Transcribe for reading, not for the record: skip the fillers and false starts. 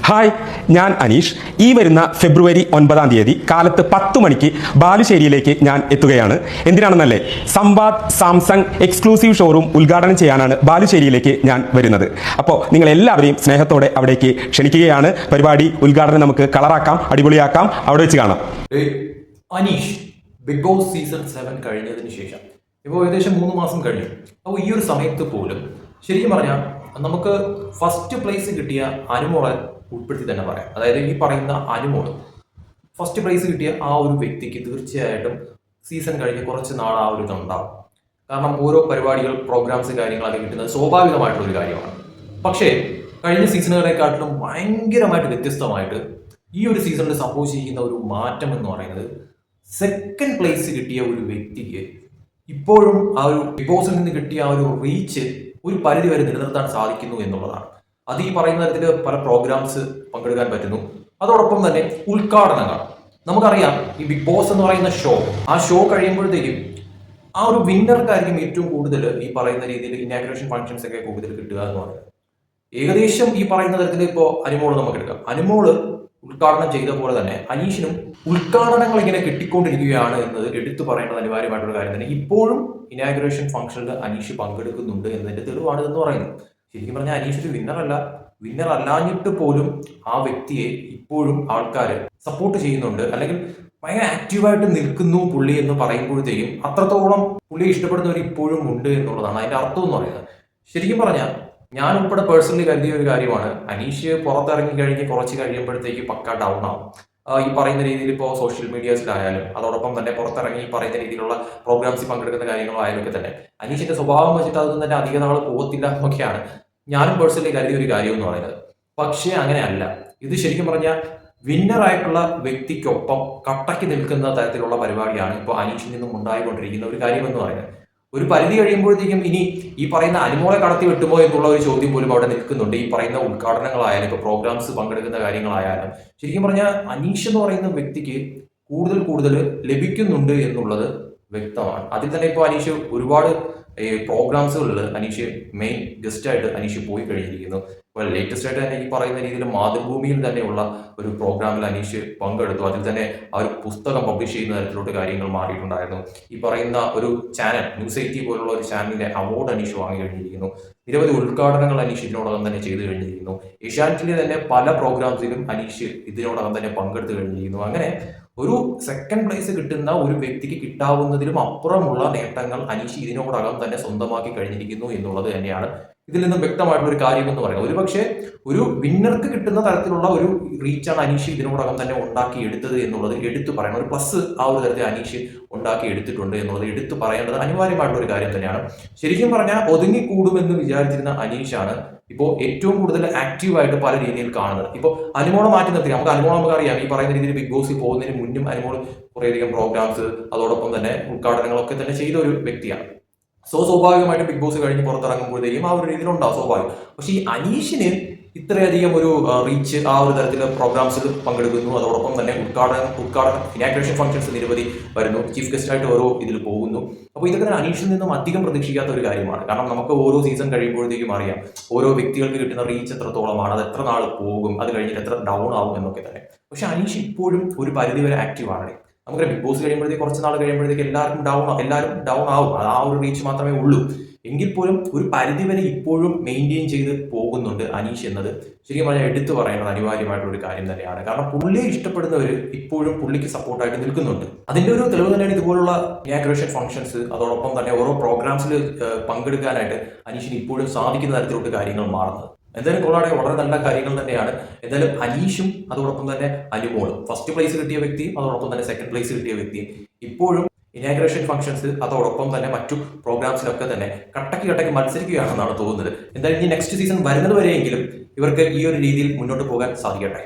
Hi, ഞാൻ അനീഷ്. ഈ വരുന്ന ഫെബ്രുവരി 9-ാം തീയതി കാലത്ത് 10 മണിക്ക് ബാലുശ്ശേരിയിലേക്ക് ഞാൻ എത്തുകയാണ്. എന്തിനാണെന്നല്ലേ, സംവാദ് സാംസങ് എക്സ്ക്ലൂസീവ് ഷോറൂം ഉദ്ഘാടനം ചെയ്യാനാണ് ബാലുശ്ശേരിയിലേക്ക് ഞാൻ വരുന്നത്. അപ്പോൾ നിങ്ങൾ എല്ലാവരെയും സ്നേഹത്തോടെ അവിടേക്ക് ക്ഷണിക്കുകയാണ്. പരിപാടി ഉദ്ഘാടനം നമുക്ക് കളറാക്കാം, അടിപൊളിയാക്കാം. അവിടെ വെച്ച് കാണാം. അനീഷ്, ബിഗ് ബോസ് സീസൺ 7 കഴിഞ്ഞതിന് ശേഷം ഇപ്പോൾ ഏകദേശം 3 മാസം കഴിഞ്ഞു. അപ്പോൾ ഈ ഒരു സമയത്ത് പോലും ശരിക്കും പറഞ്ഞാൽ നമുക്ക് ഫസ്റ്റ് പ്ലേസ് കിട്ടിയ അനുമോളെ ഉൾപ്പെടുത്തി തന്നെ പറയാം. അതായത് ഈ പറയുന്ന അനുമോൾ ഫസ്റ്റ് പ്രൈസ് കിട്ടിയ ആ ഒരു വ്യക്തിക്ക് തീർച്ചയായിട്ടും സീസൺ കഴിഞ്ഞ് കുറച്ച് നാൾ ആ ഒരു ഇതുണ്ടാവും. കാരണം ഓരോ പരിപാടികൾ, പ്രോഗ്രാംസ്, കാര്യങ്ങളൊക്കെ കിട്ടുന്നത് സ്വാഭാവികമായിട്ടുള്ളൊരു കാര്യമാണ്. പക്ഷേ കഴിഞ്ഞ സീസണുകളെക്കാട്ടിലും ഭയങ്കരമായിട്ട് വ്യത്യസ്തമായിട്ട് ഈ ഒരു സീസണിൽ സംഭവിച്ചിരിക്കുന്ന ഒരു മാറ്റം എന്ന് പറയുന്നത്, സെക്കൻഡ് പ്ലേസ് കിട്ടിയ ഒരു വ്യക്തിക്ക് ഇപ്പോഴും ആ ഒരു ബിഗ് ബോസിൽ നിന്ന് കിട്ടിയ ആ ഒരു റീച്ച് ഒരു പരിധി വരെ നിലനിർത്താൻ സാധിക്കുന്നു എന്നുള്ളതാണ്. അത് ഈ പറയുന്ന തരത്തിൽ പല പ്രോഗ്രാംസ് പങ്കെടുക്കാൻ പറ്റുന്നു. അതോടൊപ്പം തന്നെ ഉദ്ഘാടനങ്ങൾ. നമുക്കറിയാം, ഈ ബിഗ് ബോസ് എന്ന് പറയുന്ന ആ ഷോ കഴിയുമ്പോഴത്തേക്കും ആ ഒരു വിന്നർക്കായിരിക്കും ഏറ്റവും കൂടുതൽ ഈ പറയുന്ന രീതിയിൽ ഇനാഗ്രേഷൻ ഫംഗ്ഷൻസ് ഒക്കെ കൂടുതൽ കിട്ടുക എന്ന് പറയുന്നത്. ഏകദേശം ഈ പറയുന്ന തരത്തിൽ ഇപ്പോൾ അനുമോള് നമുക്ക് എടുക്കാം. അനുമോള് ഉദ്ഘാടനം ചെയ്ത പോലെ തന്നെ അനീഷിനും ഉദ്ഘാടനങ്ങൾ ഇങ്ങനെ കിട്ടിക്കൊണ്ടിരിക്കുകയാണ് എന്നത് എടുത്തു പറയേണ്ടത് അനിവാര്യമായിട്ടുള്ള കാര്യം തന്നെ. ഇപ്പോഴും ഇനാഗ്രേഷൻ ഫംഗ്ഷനിൽ അനീഷ് പങ്കെടുക്കുന്നുണ്ട് എന്നതിന്റെ തെളിവാണ് എന്ന് പറയുന്നത്. ശരിക്കും പറഞ്ഞാൽ അനീഷ് ഒരു വിന്നർ അല്ലാഞ്ഞിട്ട് പോലും ആ വ്യക്തിയെ ഇപ്പോഴും ആൾക്കാർ സപ്പോർട്ട് ചെയ്യുന്നുണ്ട്, അല്ലെങ്കിൽ ഭയങ്കര ആക്റ്റീവായിട്ട് നിൽക്കുന്നു പുള്ളി എന്ന് പറയുമ്പോഴത്തേക്കും അത്രത്തോളം പുള്ളിയെ ഇഷ്ടപ്പെടുന്നവർ ഇപ്പോഴും ഉണ്ട് എന്നുള്ളതാണ് അതിന്റെ അർത്ഥം എന്ന് പറയുന്നത്. ശരിക്കും പറഞ്ഞാൽ ഞാൻ ഉൾപ്പെടെ പേഴ്സണലി കരുതിയ ഒരു കാര്യമാണ്, അനീഷ് പുറത്തിറങ്ങി കഴിഞ്ഞ് കുറച്ച് കഴിയുമ്പോഴത്തേക്ക് പക്ക ഡൗൺ ആവും. ഈ പറയുന്ന രീതിയിൽ ഇപ്പോൾ സോഷ്യൽ മീഡിയാസിലായാലും അതോടൊപ്പം തന്നെ പുറത്തിറങ്ങി ഈ പറയുന്ന രീതിയിലുള്ള പ്രോഗ്രാംസിൽ പങ്കെടുക്കുന്ന കാര്യങ്ങളായാലും ഒക്കെ തന്നെ അനീഷിന്റെ സ്വഭാവം വെച്ചിട്ട് അതൊന്നും തന്നെ അധിക നാൾ പോകത്തില്ല എന്നൊക്കെയാണ് ഞാനും പേഴ്സണലി കരുതിയ ഒരു കാര്യം എന്ന് പറയുന്നത്. പക്ഷേ അങ്ങനെയല്ല. ഇത് ശരിക്കും പറഞ്ഞാൽ വിന്നറായിട്ടുള്ള വ്യക്തിക്കൊപ്പം കട്ടയ്ക്ക് നിൽക്കുന്ന തരത്തിലുള്ള പരിപാടിയാണ് ഇപ്പോൾ അനീഷിൽ നിന്നും ഉണ്ടായിക്കൊണ്ടിരിക്കുന്ന ഒരു കാര്യം എന്ന് പറയുന്നത്. ഒരു പരിധി കഴിയുമ്പോഴത്തേക്കും ഇനി ഈ പറയുന്ന അനുമോളെ കടത്തി വെട്ടുമോ എന്നുള്ള ഒരു ചോദ്യം പോലും അവിടെ നിൽക്കുന്നുണ്ട്. ഈ പറയുന്ന ഉദ്ഘാടനങ്ങളായാലും ഇപ്പോൾ പ്രോഗ്രാംസ് പങ്കെടുക്കുന്ന കാര്യങ്ങളായാലും ശരിക്കും പറഞ്ഞാൽ അനീഷ് എന്ന് പറയുന്ന വ്യക്തിക്ക് കൂടുതൽ ലഭിക്കുന്നുണ്ട് എന്നുള്ളത് വ്യക്തമാണ്. അതിൽ തന്നെ ഇപ്പോൾ അനീഷ് ഒരുപാട് പ്രോഗ്രാംസുകളിൽ അനീഷ് മെയിൻ ഗസ്റ്റായിട്ട് അനീഷ് പോയി കഴിഞ്ഞിരിക്കുന്നു. ഇപ്പോൾ ലേറ്റസ്റ്റ് ആയിട്ട് തന്നെ ഈ പറയുന്ന രീതിയിൽ മാതൃഭൂമിയിൽ തന്നെയുള്ള ഒരു പ്രോഗ്രാമിൽ അനീഷ് പങ്കെടുത്തു. അതിൽ തന്നെ ആ ഒരു പുസ്തകം പബ്ലിഷ് ചെയ്യുന്ന തരത്തിലോട്ട് കാര്യങ്ങൾ മാറിയിട്ടുണ്ടായിരുന്നു. ഈ പറയുന്ന ഒരു ചാനൽ, ന്യൂസ് 80 പോലുള്ള ഒരു ചാനലിന്റെ അവാർഡ് അനീഷ് വാങ്ങി കഴിഞ്ഞിരിക്കുന്നു. നിരവധി ഉദ്ഘാടനങ്ങൾ അനീഷ് ഇതിനോടകം തന്നെ ചെയ്തു കഴിഞ്ഞിരിക്കുന്നു. ഏഷ്യാനെറ്റിലെ തന്നെ പല പ്രോഗ്രാംസിലും അനീഷ് ഇതിനോടകം തന്നെ പങ്കെടുത്തു കഴിഞ്ഞിരിക്കുന്നു. അങ്ങനെ ഒരു സെക്കൻഡ് പ്ലേസ് കിട്ടുന്ന ഒരു വ്യക്തിക്ക് കിട്ടാവുന്നതിലും അപ്പുറമുള്ള നേട്ടങ്ങൾ അനീഷ് ഇതിനോടകം തന്നെ സ്വന്തമാക്കി കഴിഞ്ഞിരിക്കുന്നു എന്നുള്ളത് തന്നെയാണ് ഇതിൽ നിന്നും വ്യക്തമായിട്ടുള്ള ഒരു കാര്യം എന്ന് പറയുന്നത്. ഒരുപക്ഷെ ഒരു വിന്നർക്ക് കിട്ടുന്ന തരത്തിലുള്ള ഒരു റീച്ചാണ് അനീഷ് ഇതിനോടകം തന്നെ ഉണ്ടാക്കിയെടുത്തത് എന്നുള്ളത് എടുത്തു പറയണം. ഒരു പ്ലസ് ആ ഒരു തരത്തിൽ അനീഷ് ഉണ്ടാക്കി എടുത്തിട്ടുണ്ട് എന്നുള്ളത് എടുത്തു പറയേണ്ടത് അനിവാര്യമായിട്ടുള്ള ഒരു കാര്യം തന്നെയാണ്. ശരിക്കും പറഞ്ഞാൽ ഒതുങ്ങിക്കൂടുമെന്ന് വിചാരിച്ചിരുന്ന അനീഷാണ് ഇപ്പോൾ ഏറ്റവും കൂടുതൽ ആക്റ്റീവായിട്ട് പല രീതിയിൽ കാണുന്നത്. ഇപ്പോൾ അനുമോളെ മാറ്റി നിർത്തി നമുക്ക് അറിയാം, ഈ പറയുന്ന രീതിയിൽ ബിഗ് ബോസിൽ പോകുന്നതിന് മുന്നും അനുമോൾ കുറേയധികം പ്രോഗ്രാംസ് അതോടൊപ്പം തന്നെ ഉദ്ഘാടനങ്ങളൊക്കെ തന്നെ ചെയ്ത ഒരു വ്യക്തിയാണ്. സ്വാഭാവികമായിട്ട് ബിഗ് ബോസ് കഴിഞ്ഞ് പുറത്തിറങ്ങുമ്പോഴത്തേക്കും ആ ഒരു രീതിയിൽ ഉണ്ടാവും, സ്വാഭാവികം. പക്ഷെ ഈ അനീഷിന് ഇത്രയധികം ഒരു റീച്ച് ആ ഒരു തരത്തിൽ പ്രോഗ്രാംസിൽ പങ്കെടുക്കുന്നു. അതോടൊപ്പം തന്നെ ഉദ്ഘാടനം ഇനാഗ്രേഷൻ ഫംഗ്ഷൻസ് നിരവധി വരുന്നു. ചീഫ് ഗസ്റ്റായിട്ട് ഓരോ ഇതിൽ പോകുന്നു. അപ്പോൾ ഇതൊക്കെ അനീഷിൽ നിന്നും അധികം പ്രതീക്ഷിക്കാത്ത ഒരു കാര്യമാണ്. കാരണം നമുക്ക് ഓരോ സീസൺ കഴിയുമ്പോഴത്തേക്കും അറിയാം ഓരോ വ്യക്തികൾക്ക് കിട്ടുന്ന റീച്ച് എത്രത്തോളമാണ്, അത് എത്ര നാൾ പോകും, അത് കഴിഞ്ഞിട്ട് എത്ര ഡൗൺ ആവും എന്നൊക്കെ തന്നെ. പക്ഷെ അനീഷ് ഇപ്പോഴും ഒരു പരിധിവരെ ആക്റ്റീവാണ്. നമുക്ക് ബിഗ് ബോസ് കഴിയുമ്പോഴത്തേക്ക് കുറച്ച് നാൾ കഴിയുമ്പോഴത്തേക്ക് എല്ലാവരും ഡൗൺ ആവും. ആ ഒരു റീച്ച് മാത്രമേ ഉള്ളൂ. എങ്കിൽ പോലും ഒരു പരിധിവരെ ഇപ്പോഴും മെയിൻറ്റെയിൻ ചെയ്ത് പോകുന്നുണ്ട് അനീഷ് എന്നത് ശരിക്കും പറഞ്ഞാൽ എടുത്തു പറയേണ്ടത് അനിവാര്യമായിട്ടുള്ള ഒരു കാര്യം തന്നെയാണ്. കാരണം പുള്ളിയെ ഇഷ്ടപ്പെടുന്നവർ ഇപ്പോഴും പുള്ളിക്ക് സപ്പോർട്ടായിട്ട് നിൽക്കുന്നുണ്ട്. അതിന്റെ ഒരു തെളിവ് തന്നെയാണ് ഇതുപോലുള്ള ഇനാഗ്രേഷൻ ഫംഗ്ഷൻസ് അതോടൊപ്പം തന്നെ ഓരോ പ്രോഗ്രാംസിൽ പങ്കെടുക്കാനായിട്ട് അനീഷിന് ഇപ്പോഴും സാധിക്കുന്ന തരത്തിലോട്ട് കാര്യങ്ങൾ മാറുന്നത്. എന്തായാലും കൊള്ളാടെ വളരെ നല്ല കാര്യങ്ങൾ തന്നെയാണ്. എന്തായാലും അനീഷും അതോടൊപ്പം തന്നെ അനുമോളും ഫസ്റ്റ് പ്ലേസ് കിട്ടിയ വ്യക്തിയും അതോടൊപ്പം തന്നെ സെക്കൻഡ് പ്ലേസ് കിട്ടിയ വ്യക്തിയും ഇപ്പോഴും ഇനാഗ്രേഷൻ ഫംഗ്ഷൻസ് അതോടൊപ്പം തന്നെ മറ്റു പ്രോഗ്രാംസിലൊക്കെ തന്നെ കട്ടയ്ക്ക് മത്സരിക്കുകയാണെന്നാണ് തോന്നുന്നത്. എന്തായാലും ഈ നെക്സ്റ്റ് സീസൺ വരുന്നത് വരെയെങ്കിലും ഇവർക്ക് ഈ ഒരു രീതിയിൽ മുന്നോട്ട് പോകാൻ സാധിക്കട്ടെ.